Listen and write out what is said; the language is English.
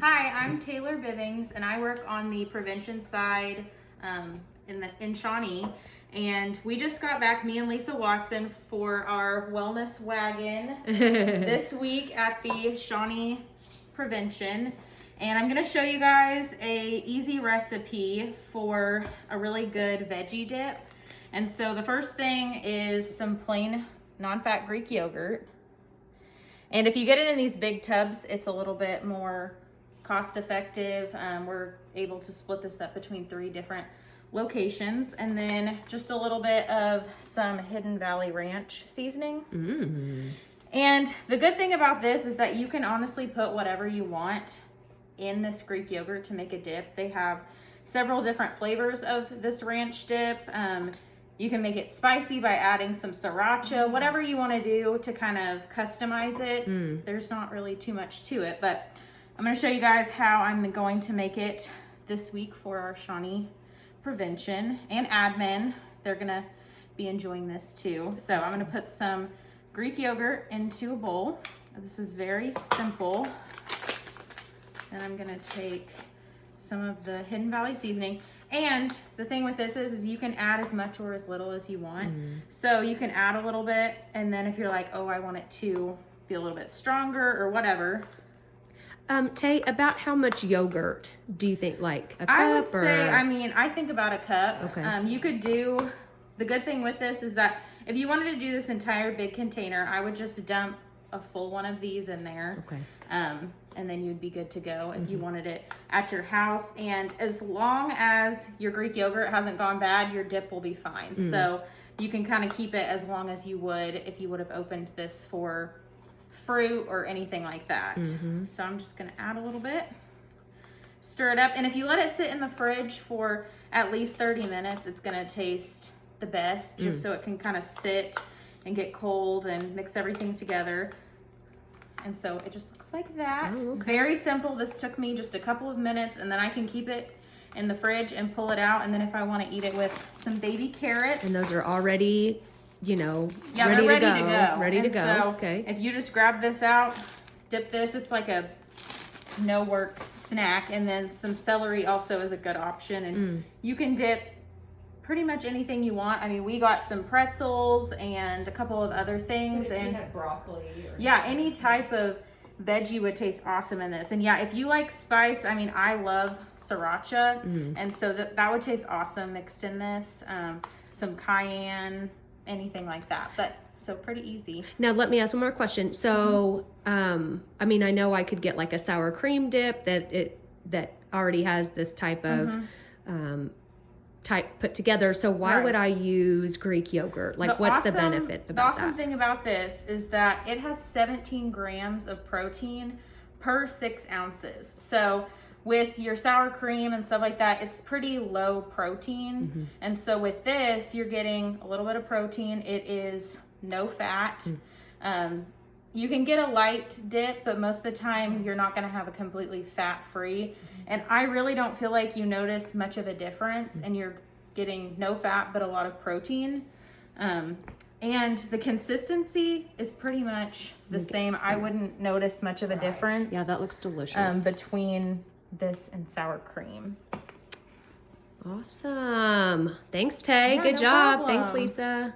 Hi, I'm Taylor Bivings, and I work on the prevention side in Shawnee. And we just got back, me and Lisa Watson, for our wellness wagon this week at the Shawnee Prevention. And I'm gonna show you guys a easy recipe for a really good veggie dip. And so the first thing is some plain non-fat Greek yogurt. And if you get it in these big tubs, it's a little bit more cost effective. We're able to split this up between 3 different locations. And then just a little bit of some Hidden Valley Ranch seasoning. And the good thing about this is that you can honestly put whatever you want in this Greek yogurt to make a dip. They have several different flavors of this ranch dip. You can make it spicy by adding some sriracha, whatever you want to do to kind of customize it. There's not really too much to it, but I'm going to show you guys how I'm going to make it this week for our Shawnee Prevention and admin. They're going to be enjoying this too. So I'm going to put some Greek yogurt into a bowl. This is very simple. And I'm going to take some of the Hidden Valley seasoning. And the thing with this is you can add as much or as little as you want. So you can add a little bit, and then if you're like, oh, I want it to be a little bit stronger or whatever. Tay, about how much yogurt do you think, like a cup? I would say, I think about a cup. Okay. You could do, the good thing with this is that if you wanted to do this entire big container, I would just dump a full one of these in there. Okay. And then you'd be good to go if you wanted it at your house. And as long as your Greek yogurt hasn't gone bad, your dip will be fine. So you can kind of keep it as long as you would if you would have opened this for fruit or anything like that. So I'm just gonna add a little bit, stir it up. And if you let it sit in the fridge for at least 30 minutes, it's gonna taste the best, just so it can kind of sit and get cold and mix everything together. And so it just looks like that. It's very simple. This took me just a couple of minutes, and then I can keep it in the fridge and pull it out. And then if I want to eat it with some baby carrots. And those are already, you know, yeah, ready, they're to go. Ready to go. So okay. If you just grab this out, dip this, it's like a no work snack. And then some celery also is a good option. And you can dip pretty much anything you want. I mean, we got some pretzels and a couple of other things. But if and you had broccoli or yeah, any type of veggie would taste awesome in this. And yeah, if you like spice, I mean, I love sriracha. And so that would taste awesome mixed in this. Some cayenne, anything like that. But so pretty easy. Now let me ask one more question. So, I mean, I know I could get like a sour cream dip that already has this type of type put together. So why would I use Greek yogurt? Like, what's the benefit about that? The awesome thing about this is that it has 17 grams of protein per 6 ounces. So with your sour cream and stuff like that, it's pretty low protein. And so with this, you're getting a little bit of protein. It is no fat. You can get a light dip, but most of the time you're not going to have a completely fat-free. And I really don't feel like you notice much of a difference, and you're getting no fat but a lot of protein. And the consistency is pretty much the same. I wouldn't notice much of a difference. Yeah, that looks delicious. Between this and sour cream. Awesome. Thanks, Tay. Yeah, Good no job. problem. Thanks, Lisa.